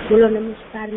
बोलो नमस्कार।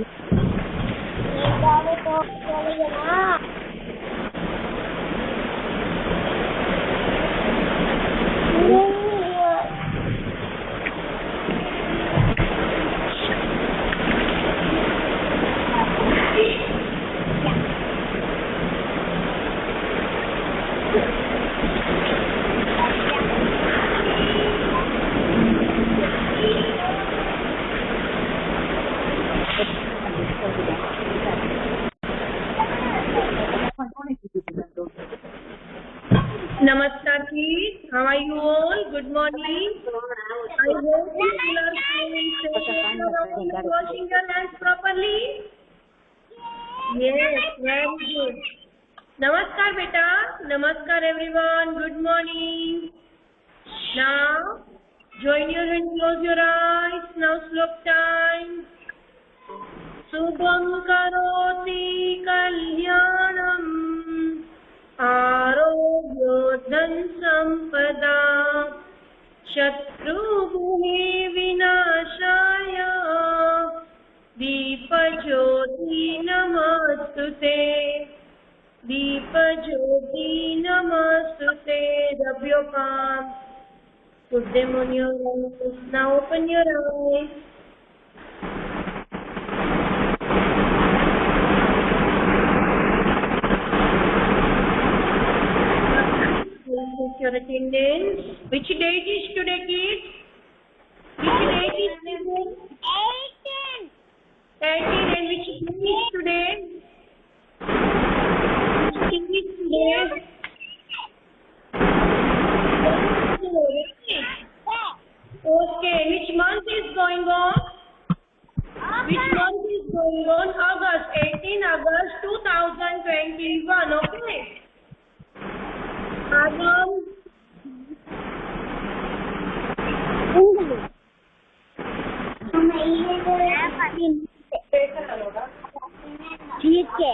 Namaskar kids, how are you all? Good morning. I hope you are feeling safe. Washing your hands properly. Yes, very good. Namaskar beta. Namaskar everyone. Good morning. Now join your hand, close your eyes. Now slope time. Subham karoti kalyanam. आरोग्योधन संपदा शत्रुभुहि विनाशाय दीपज्योति नमस्तुते दीपज्योति नमस्तुते. Rub your palms, put them on your eyes. Now open your eyes. Your attendance. Which date is today, kids? Which date is today? 18. 18. And which day is today? Which day is today? Okay. Which month is going on? Which month is going on? August. 18 August 2021. Okay. Adam. ठीक है।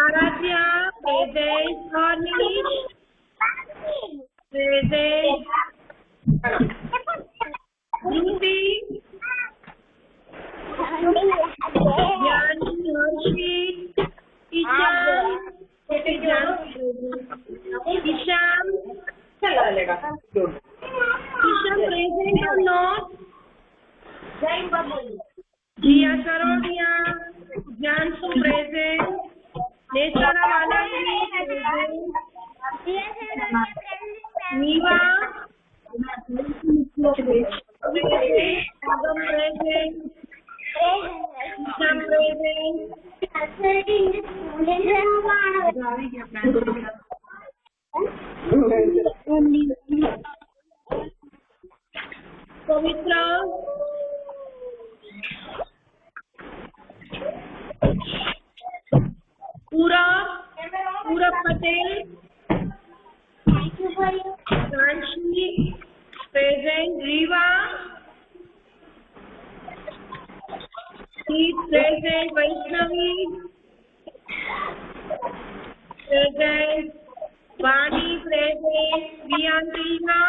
Aaradhya, present. Harnish, present. Ruby, Jani, Harshit, Ishan, Isham, present or not? Jia Saronia, Jansu present. Nesara Valandi present. Niva present. Agam present. Isham present. Pavitra, Pura Patel, Kanshi, present. Riva, Keith present. Vaishnavi, present. Vani present. Viyantina.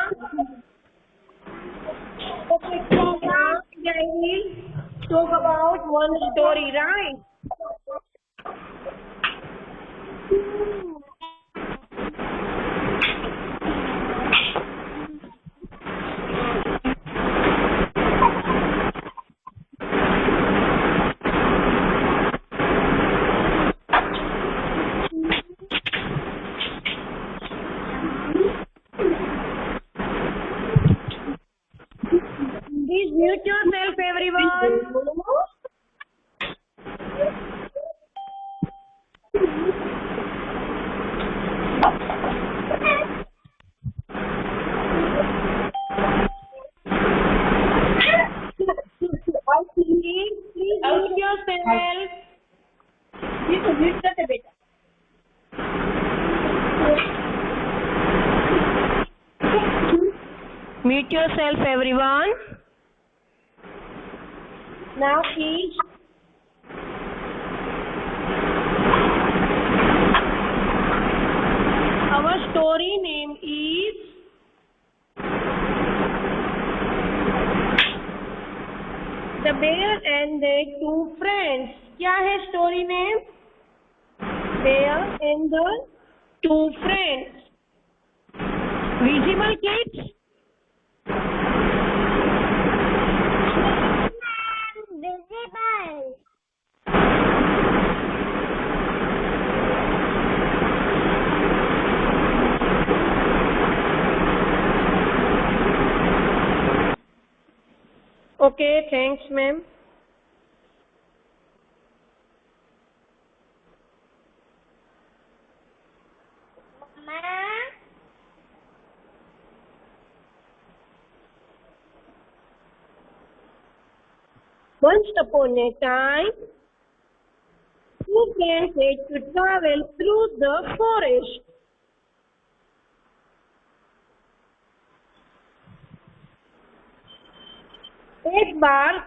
I will talk about one story, right? Please mute yourself, everyone. Please mute yourself. Mute yourself, everyone. Now, please. Our story name is two friends. क्या है story में? Bear and the two friends. Visible kids? Visible. Okay, thanks, ma'am. Mama. Once upon a time, two friends had to travel through the forest. एक बार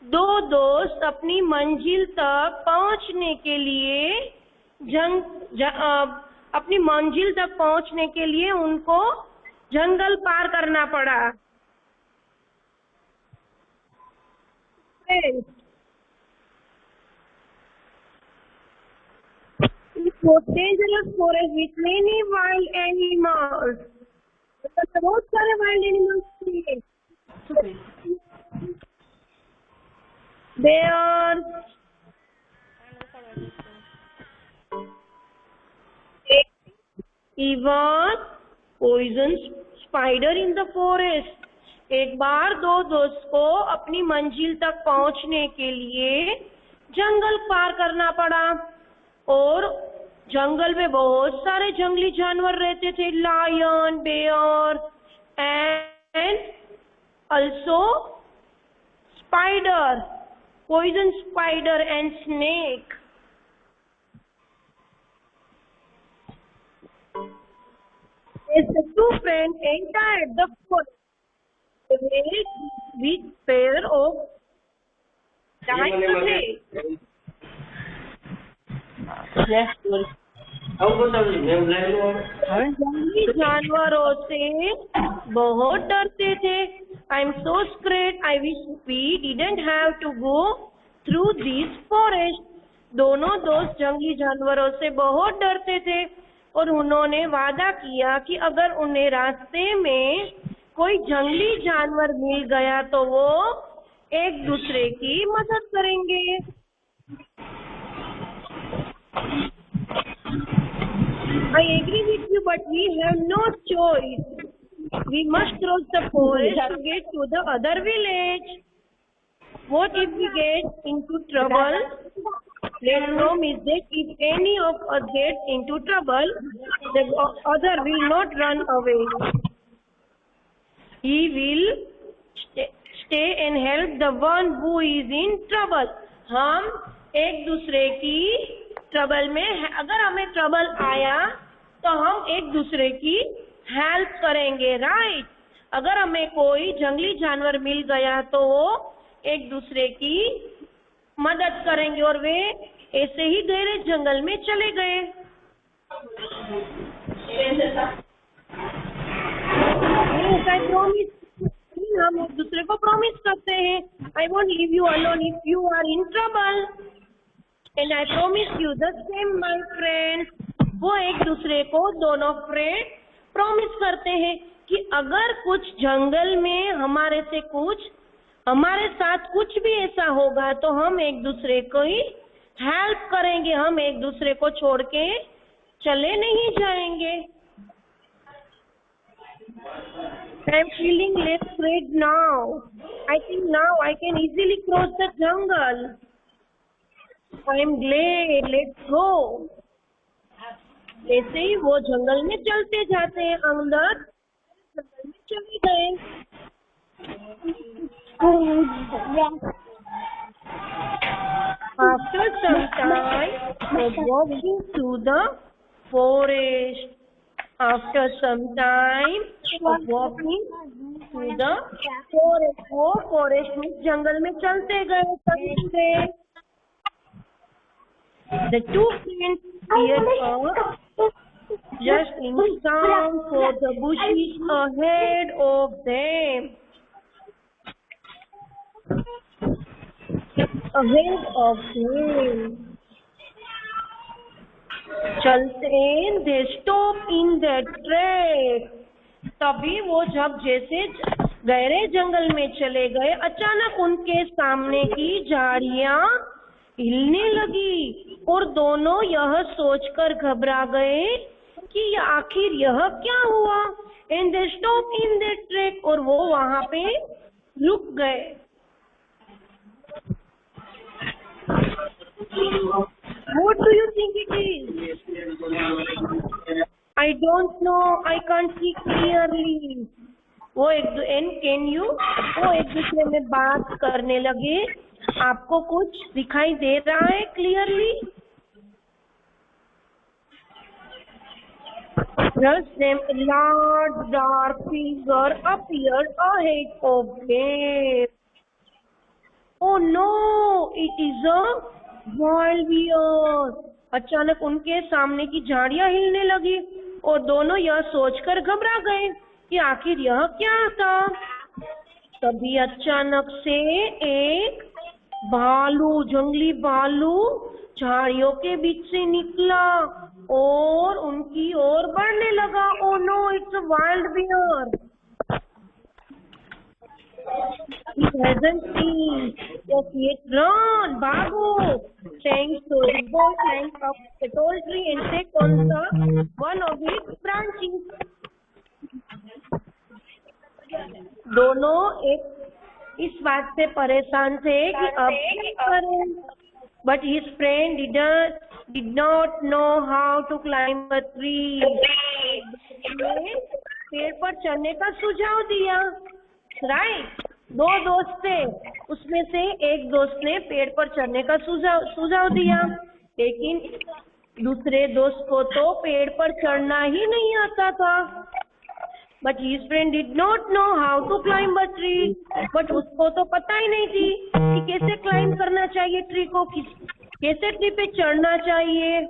दो दोस्त अपनी मंजिल तक पहुंचने के लिए अपनी मंजिल तक पहुंचने के लिए उनको जंगल पार करना पड़ा. It was dangerous forest with many wild animals. बहुत सारे wild animals थे. Bears, even poisonous spider in the forest. एक बार दो दोस्त को अपनी मंजिल तक पहुंचने के लिए जंगल पार करना पड़ा और जंगल में बहुत सारे जंगली जानवर रहते थे. Lion, bear and also spider, poison spider and snake. As the two friends entered the forest, they met with pair of giant. जंगली जानवरों से बहुत डरते थे. I am so scared. I wish we didn't have to go through this forest. दोनों दोस्त जंगली जानवरों से बहुत डरते थे और उन्होंने वादा किया कि अगर उन्हें रास्ते में कोई जंगली जानवर मिल गया तो वो एक दूसरे की मदद करेंगे. I agree with you, but we have no choice. We must cross the forest to get to the other village. What if we get into trouble? Let's promise that if any of us gets into trouble, the other will not run away. He will stay and help the one who is in trouble. हम एक दूसरे की trouble में, अगर हमें trouble आया तो हम एक दूसरे की हेल्प करेंगे. राइट. अगर हमें कोई जंगली जानवर मिल गया तो वो एक दूसरे की मदद करेंगे और वे ऐसे ही गहरे जंगल में चले गए. हम एक दूसरे को प्रॉमिस करते हैं. I won't leave you alone if you are in trouble and I promise you the same my friends. वो एक दूसरे को दोनों फ्रेंड प्रॉमिस करते हैं कि अगर कुछ जंगल में हमारे साथ कुछ भी ऐसा होगा तो हम एक दूसरे को ही हेल्प करेंगे. हम एक दूसरे को छोड़ के चले नहीं जाएंगे. I am feeling less afraid now. I think now I can easily cross the jungle. I am glad. Let's go. ऐसे ही वो जंगल में चलते जाते हैं. अंदर जंगल में चले गए. After some time of walking through the forest. After some time of walking through the forest, वो forest में जंगल में चलते गए. The two friends peered up just in time for the bushes ahead of them. ahead of him. चलते they stop in that track. तभी वो जब जैसे गहरे जंगल में चले गए, अचानक उनके सामने की झाड़ियां हिलने लगी और दोनों यह सोचकर घबरा गए कि आखिर यह क्या हुआ। And they stop in the track, और वो वहां पे रुक गए। What do you think it is? I don't know. I can't see clearly. वो एक दूसरे में बात करने लगे। आपको कुछ दिखाई दे रहा है clearly? Just then a large dark figure appeared ahead of them. Oh no! It is a wild bear. अचानक उनके सामने की झाड़ियां हिलने लगी और दोनों यह सोचकर घबरा गए कि आखिर यह क्या था। तभी अचानक से एक भालू, जंगली भालू झाड़ियों के बीच से निकला और उनकी ओर बढ़ने लगा। Oh no, it's a wild bear. He hasn't seen. Just yet run, भागो। Thanks to the boy climbed up the tall tree and sat on the one of its branches. दोनों इस बात से परेशान थे कि अब क्या करें। But his friend did not know how to climb a tree. पेड़ पर चढ़ने का सुझाव दिया। राइट, दो दोस्त थे, उसमें से एक दोस्त ने पेड़ पर चढ़ने का सुझाव दिया, लेकिन दूसरे दोस्त को तो पेड़ पर चढ़ना ही नहीं आता था। But his friend did not know how to climb a tree. But उसको तो पता ही नहीं थी कि कैसे क्लाइंब करना चाहिए ट्री को, कैसे ट्री पे चढ़ना चाहिए।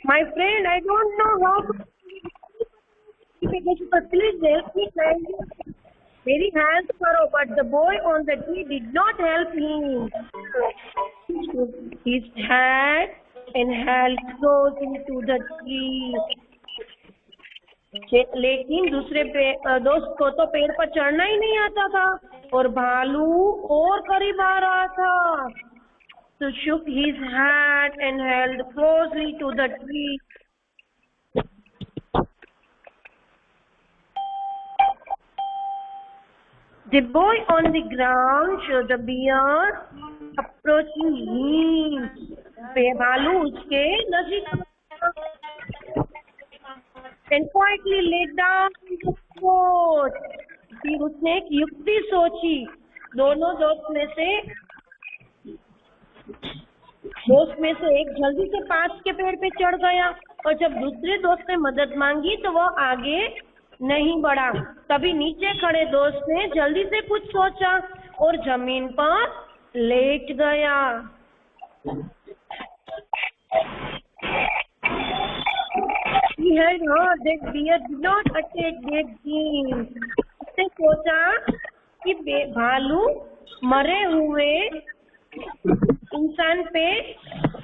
My friend, I don't know how to. Please help me climb. मेरी हेल्प करो। But the boy on the tree did not help him. His head and held close into the tree. लेकिन दूसरे दोस्त को तो पेड़ पर चढ़ना ही नहीं आता था और भालू और करीब आ रहा था। So shook his head and held closely to the tree. The boy on the ground saw the bear approaching him. भालू उसके नजदीक and quietly laid down the foot. फिर उसने एक युक्ति सोची। दोनों दोस्त में से एक जल्दी से पास के पेड़ पे चढ़ गया और जब दूसरे दोस्त ने मदद मांगी तो वह आगे नहीं बढ़ा। तभी नीचे खड़े दोस्त ने जल्दी से कुछ सोचा और जमीन पर लेट गया। He had heard that bear did not attack dead things. उसने सोचा कि भालू मरे हुए इंसान पे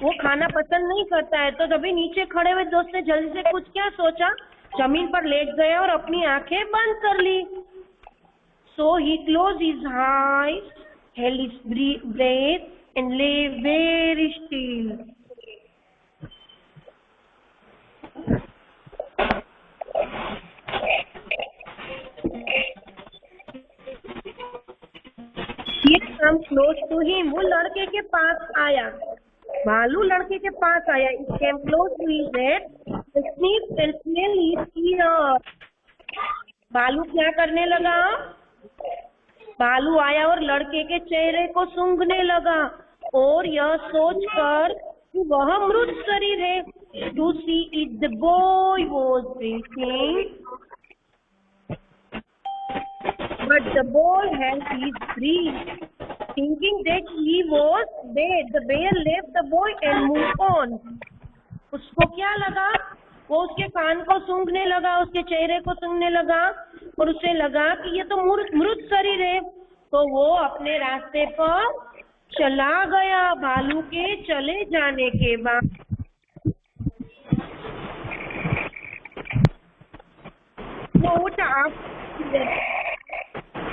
वो खाना पसंद नहीं करता है। तो तभी नीचे खड़े हुए दोस्त ने जल्दी से कुछ क्या सोचा, जमीन पर लेट गया और अपनी आंखें बंद कर ली। So he closed his eyes, held his breath and lay very still. He came close to him. वो लड़के के पास आया। भालू लड़के के पास आया। He came close to his head, sniffed and smelled his ear. भालू क्या करने लगा? भालू आया और लड़के के चेहरे को सूंघने लगा और यह सोचकर कि वह मृत शरीर है। To see it, the boy was thinking, but the boy held his breath, thinking that he was dead. The bear left the boy and moved on. उसको क्या लगा? वो उसके कान को सूंघने लगा, उसके चेहरे को सूंघने लगा और उसे लगा कि ये तो मृत शरीर है, तो वो अपने रास्ते पर चला गया। भालू के चले जाने के बाद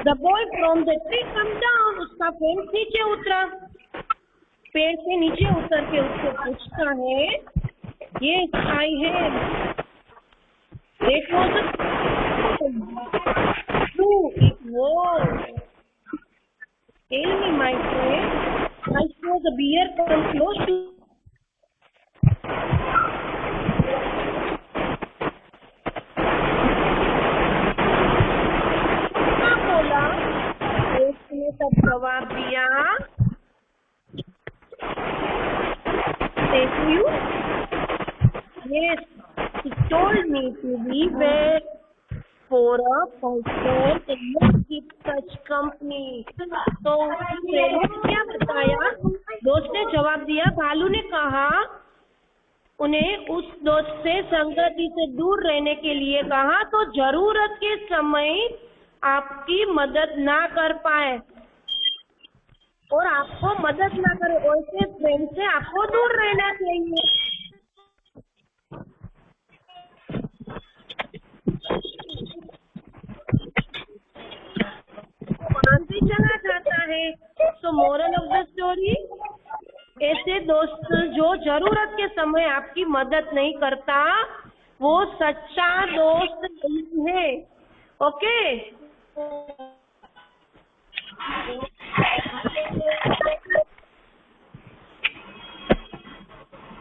The boy from the tree come down. उसका फ्रेंड नीचे उतरा, पेड़ से नीचे उतर के उसको पूछता है, Yes, I am. It was true. It was. Tell me, my friend. I saw the bear come close to. क्या बोला? उसने तब जवाब दिया, Thank you. Yes, he told me to beware for a person and not keep such company. तो उसने क्या बताया? दोस्त ने जवाब दिया, भालू ने कहा उन्हें उस दोस्त से संगति से दूर रहने के लिए कहा तो जरूरत के समय आपकी मदद ना कर पाए और आपको मदद ना करे, ऐसे फ्रेंड से आपको दूर रहना चाहिए। वहां से चला जाता है। तो मोरल ऑफ द स्टोरी, ऐसे दोस्त जो जरूरत के समय आपकी मदद नहीं करता वो सच्चा दोस्त नहीं है। ओके,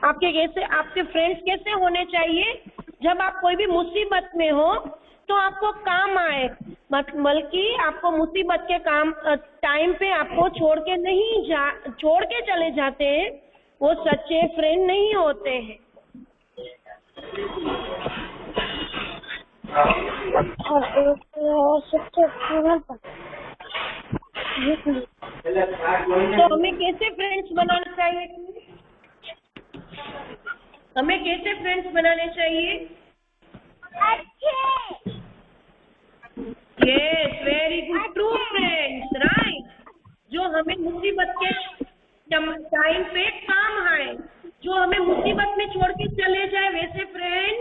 आपके फ्रेंड्स कैसे होने चाहिए? जब आप कोई भी मुसीबत में हो तो आपको काम आए, बल्कि आपको मुसीबत के टाइम पे आपको छोड़ के चले जाते हैं, वो सच्चे फ्रेंड नहीं होते हैं। तो हमें कैसे फ्रेंड्स बनाना चाहिए? हमें कैसे फ्रेंड्स बनाने चाहिए? अच्छे। Yes, very good, true friends, right. जो हमें मुसीबत के टाइम पे काम आए, जो हमें मुसीबत में छोड़ के चले जाए, वैसे फ्रेंड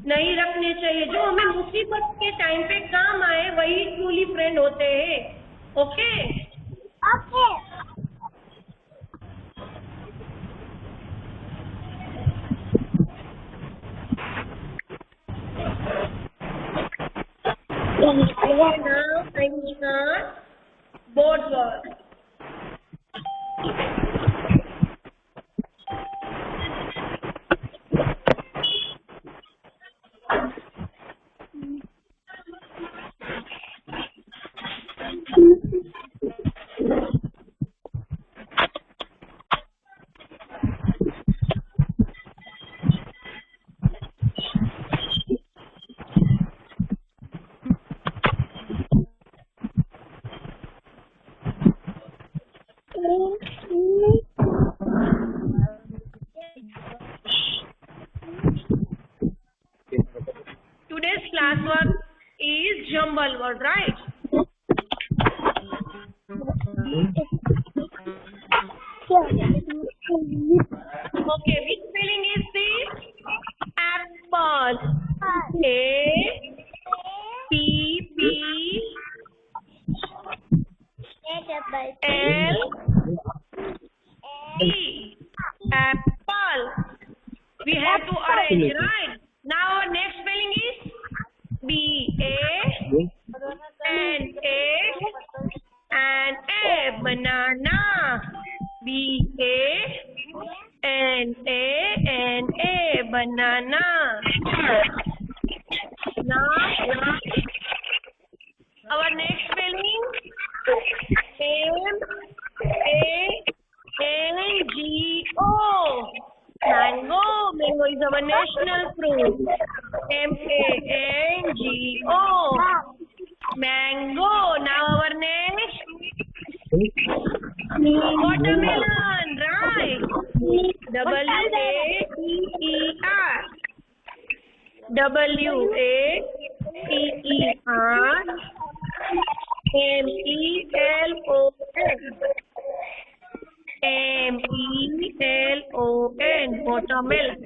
नहीं रखने चाहिए। जो हमें मुसीबत के टाइम पे काम आए वही ट्रूली फ्रेंड होते हैं। Okay okay. Now I will start board work. Today's classwork is jumble word, right? Okay, which spelling is this? Apple. A P P L E. Apple. We have to arrange, right? Now our next spelling is B A N A, banana. B A N A, banana. Now our next spelling M A N G O. Mango. Mango is our national fruit. M-A-N-G-O. Mango. Now our next. Watermelon. Right. W-A-T-E-R. W-A-T-E-R. T-E-R M-E-L-O-N. M-E-L-O-N. Watermelon.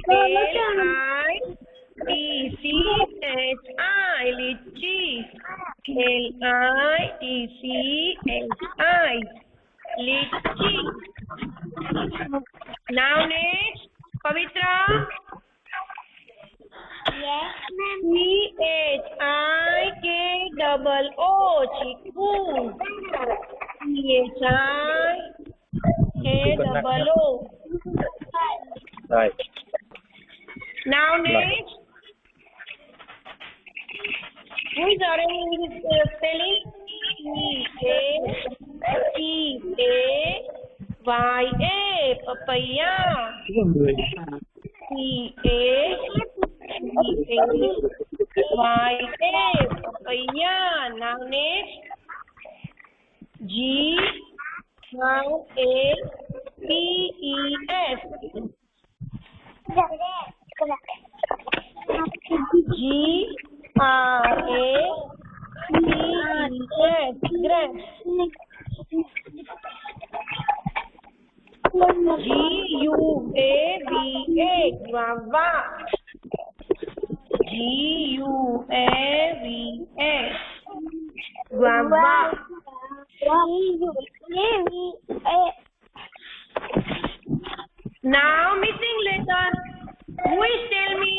L-I-T-C-H-I. Litchi. L-I-T-C-H-I. Litchi. Now next, Pavitra. Yes, ma'am. C-H-I-K-O-O. Chiku. C-H-I-K-O-O. Right. Now next, who is arranging his spelling? C-A-P-A-Y-A. Papaya. C-A-P-A-Y-A. Papaya. Now next, G-R-A-P-E-S. G-R-A-P-E-S. Grapes. G-U-A-V-A. Guava. G-U-A-V-A. Guava. Now missing letter. Who is tell me?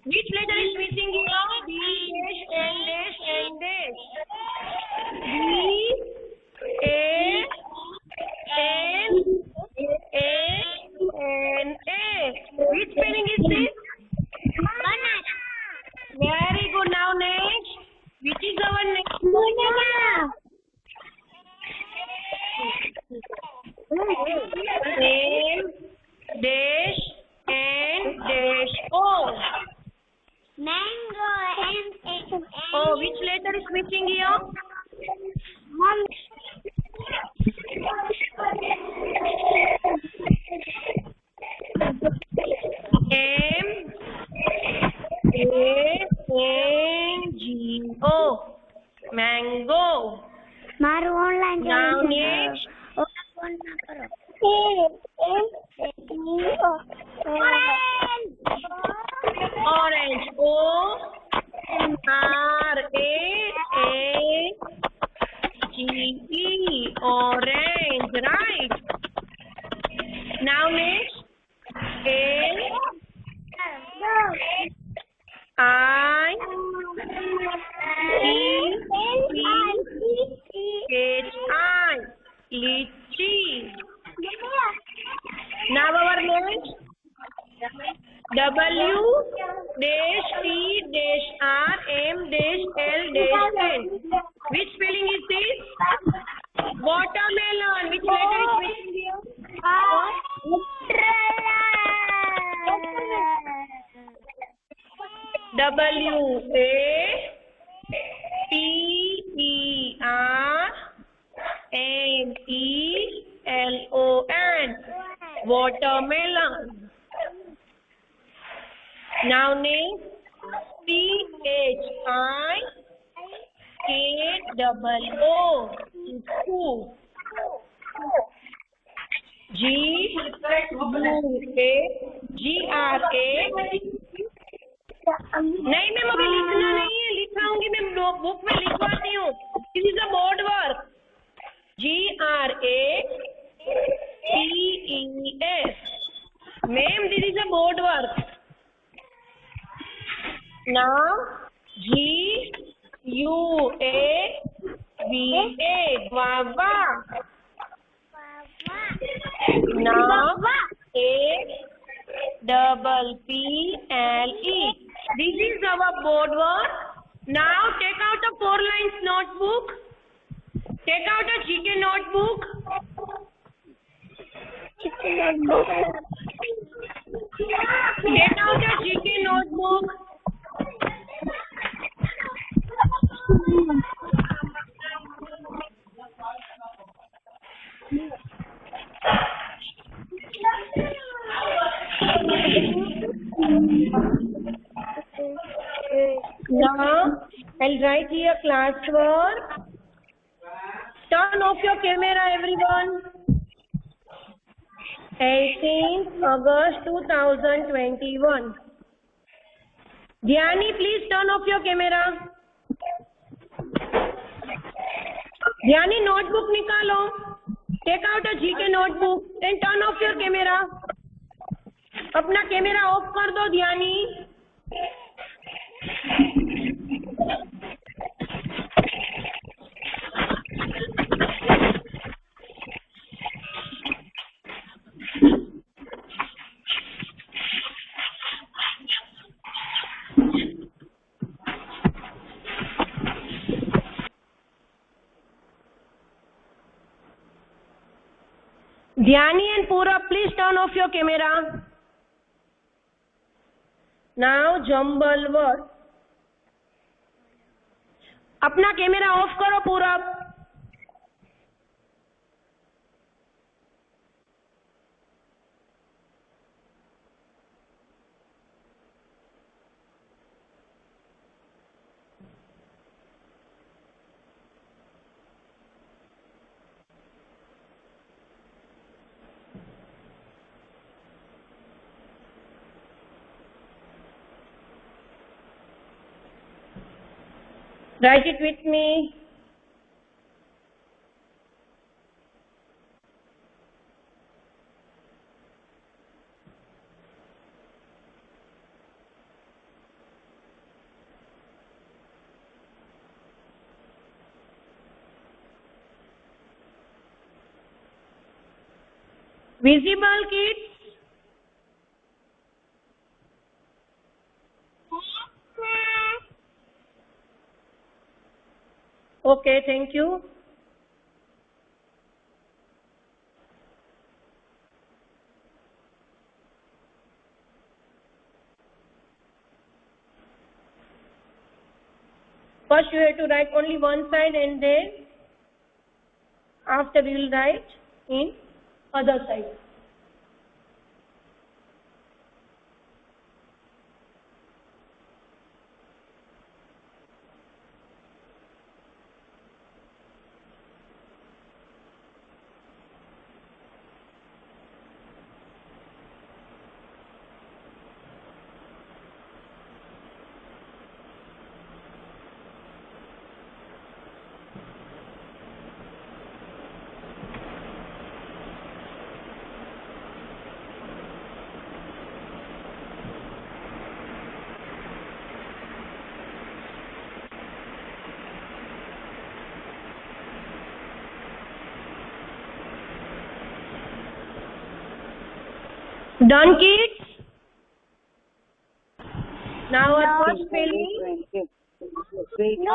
Which letter is missing here? B, dash, N, dash, N, dash. B, A, N, A, N, A. Which spelling is this? Very good. Now next. Which is our next spelling? M, dash, N, dash, O. Mango. M-A-N. Oh, which letter is missing here? M-A-N-G-O. Mango. મારું online Now next. Phone ના કરો. Orange. O-R-A-N-G-E. Orange. Right. Now next. L-I-T-C-H-I. Litchi. Now our next. W dash T dash R M dash L dash N. Which spelling is this? Watermelon. Which letter is missing here? W A T E R M E L O N. Watermelon. Now name C-H-I-K-O-O. G-U-A-G-R-A. नहीं ma'am अभी लिखना नहीं है, लिखाऊंगी मैं book में लिखवाती हूँ. This is a board work. G-R-A-P-E-S. Ma'am this is a board work. Now G-U-A-V-A. Guava. Now A-double-P-L-E. This is our board work. Now take out a 4 lines notebook. Take out a GK notebook. Take out a GK notebook. I'll write here classwork. Turn off your camera, everyone. 18th August 2021. Dhyani, please turn off your camera. Dhyani, notebook निकालो. Take out a GK notebook and turn off your camera. अपना camera off कर दो ध्यानी. Dhyani and Pura, please turn off your camera. Now jumble word. अपना camera off करो पूरा. Write it with me. Visible, kids? Okay, thank you. First you have to write only one side and then after you will write in other side. Done, kids? Now our first spelling.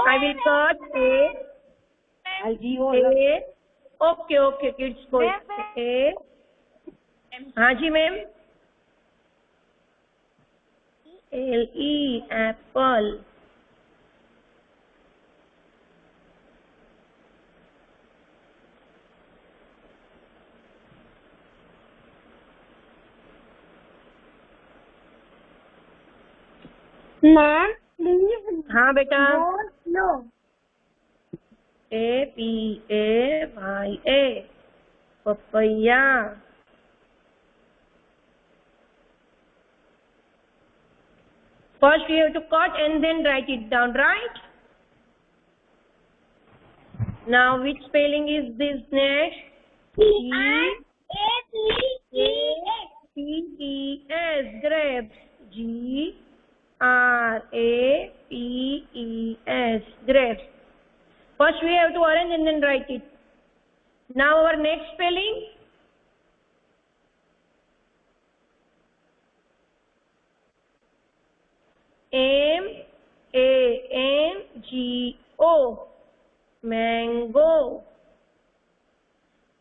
I will cut A. A. Okay, kids go. A. हाँ जी ma'am. LE apple. Ma'am please. हाँ बेटा. No. APAYA. Papaya. First we have to cut and then write it down, right? Now which spelling is this next? Grapes. Grapes. Grapes. First we have to arrange and then write it. Now our next spelling. MANGO. Mango.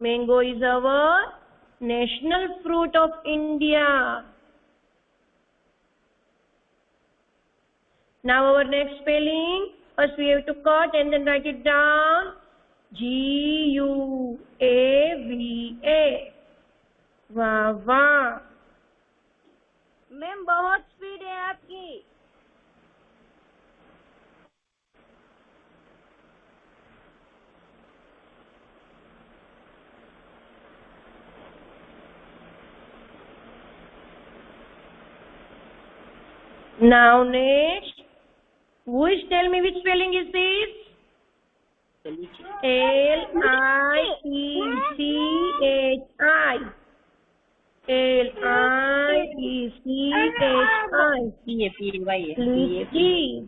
Mango is our national fruit of India. Now our next spelling. First we have to cut and then write it down. GUAVA. Guava. Ma'am बहुत speed है आपकी. Now next, which tell me which spelling is this? L-I-E-C-H-I. L-I-E-C-H-I. Lychee.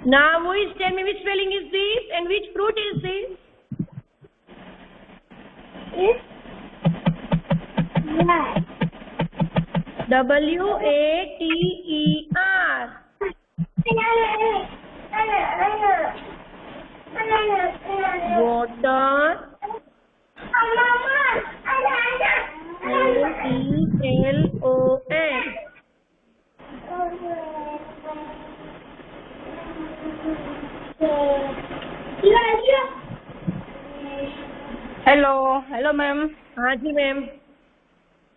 Now which tell me which spelling is this and which fruit is this? W-A-T-E-R. Water. L-E-L-O-N. Hello ma'am. हाँ जी ma'am.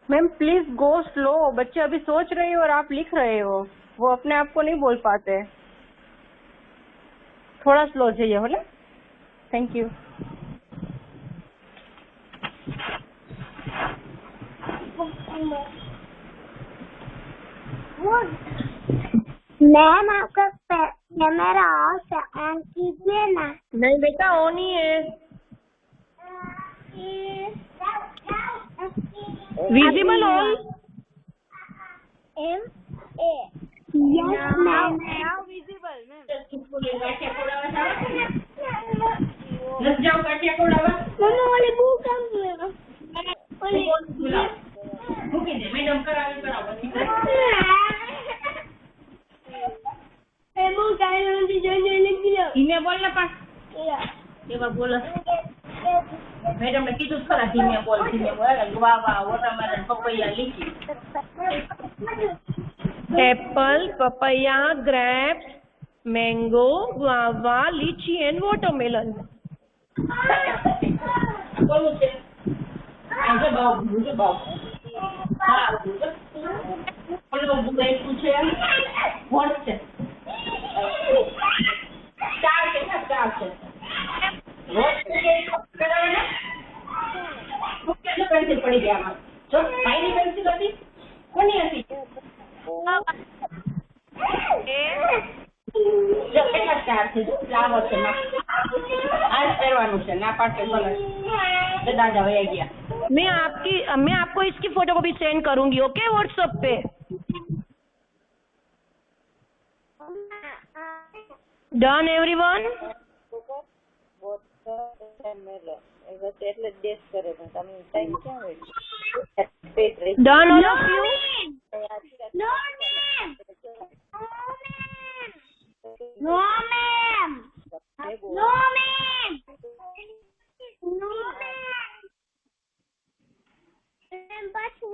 Ma'am please go slow, बच्चे अभी सोच रहे हो और आप लिख रहे हो, वो अपने आप को नहीं बोल पाते। थोड़ा स्लो चाहिए हो ना। Thank you. मैम आपका कैमरा ऑफ ऑन कीजिए ना। नहीं बेटा ऑन ही है। Visible all. M-A. Yes, ma'am. Now visible, ma'am. लग जाओ गाठिया कोड़ावा। मम्मा वाले बुक हम मैडम करावे करावा ठीक है। बुक काय म्हणते जोने लिख दियो। धीमे बोल ना पण। ये बार बोल। मैडम ने कीधुं खरा धीमे बोल गुआवा वोटरमेलन पपैया लीची। Apple, papaya, grapes, mango, guava, lychee and watermelon. બોલું છે આજે બાવ હા બોલો બુલે પૂછે વોટ છે ચાર છે વોટ કરાવે ને બુક કેટલી પેન્સિલ પડી ગયા આમાં જો માઈની પેન્સિલ હતી કોની હતી કેટલા ચાર છે ફ્લાવર છે આ કરવાનું છે ના પાડે બોલે दादा भैया गया। मैं आपको इसकी फोटोकॉपी सेंड करूंगी, ओके व्हाट्सएप पे। Done everyone. Done all of you. No ma'am. No ma'am. No ma'am.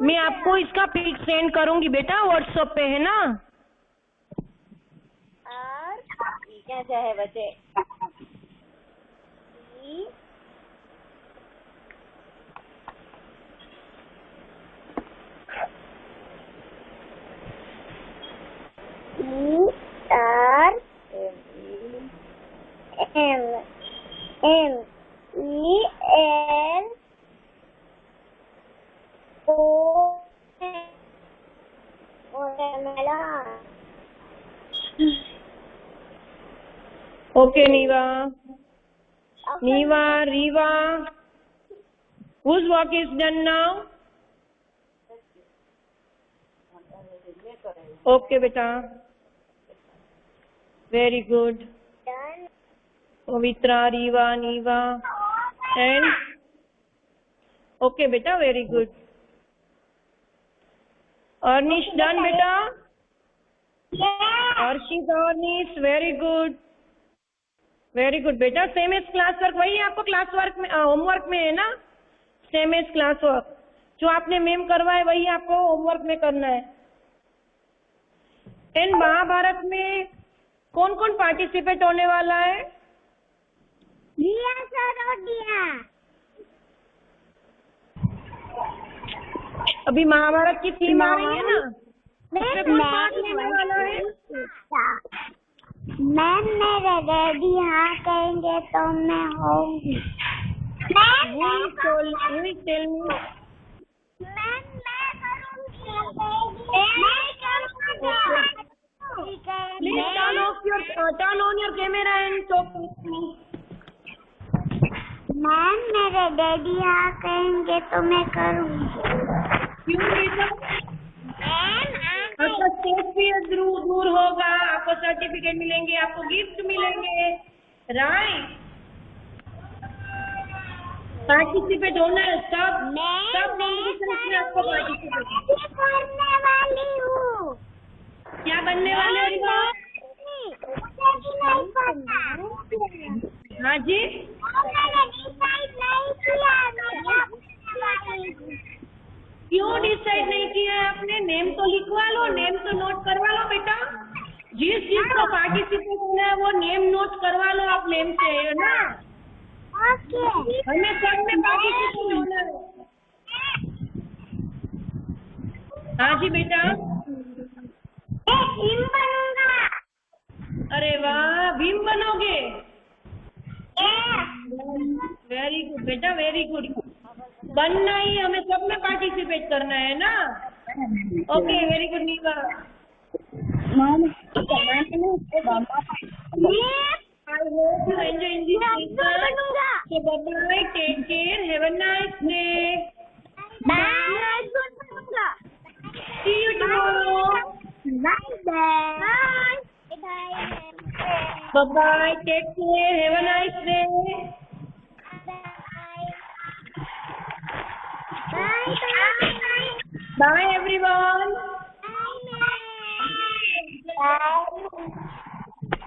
मैं आपको इसका पिक सेंड करूंगी बेटा व्हाट्सएप पे, है ना। और क्या चाहे बच्चे Okay, Niva. Niva, Riva. Whose work is done now? Okay, beta. Very good. Pavitra, Riva, Niva. And? Okay, beta. Very good. Arnish done, beta? Arshit, Arnish. Very good. Very good बेटा। Same as class work वही आपको class work में homework में है ना। Same as class work जो आपने ma'am करवाए वही आपको होमवर्क में करना है। इन महाभारत में कौन कौन पार्टिसिपेट होने वाला है? रिया सर और दिया। अभी महाभारत की थीम आ रही है ना, उसमें कौन पार्ट लेने वाला है? मैम मेरे डैडी हाँ कहेंगे तो मैं होंगी। Who is tell me? Ma'am मैं करूँगी। Please turn on your camera and talk with me. Ma'am मेरे डैडी हाँ कहेंगे तो मैं करूँगी। क्यों बेटा? आपका स्टेज फियर दूर होगा, आपको सर्टिफिकेट मिलेंगे, आपको गिफ्ट मिलेंगे, राइट? पार्टिसिपेट होना है सब कॉम्पिटिशन में आपको पार्टिसिपेट करने वाली हूँ। क्या बनने वाले हो? हाँ जी, मैंने डिसाइड नहीं किया। क्यों डिसाइड नहीं किया है आपने? नेम तो लिखवा लो, नेम तो नोट करवा लो बेटा। जिस चीज को पार्टिसिपेट होना है वो नेम नोट करवा लो आप नेम से, है ना? ओके। हमें सब में पार्टिसिपेट होना है। हाँ जी बेटा। भीम बनूंगा। अरे वाह, भीम बनोगे? वेरी गुड बेटा, वेरी गुड। बनना ही, हमें सब में पार्टिसिपेट करना है ना? Okay, very good Niva. I hope you enjoy in this season. So bye-bye, take care, have a nice day. See you tomorrow. Bye-bye, take care, have a nice day. Bye everyone.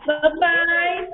Bye-bye.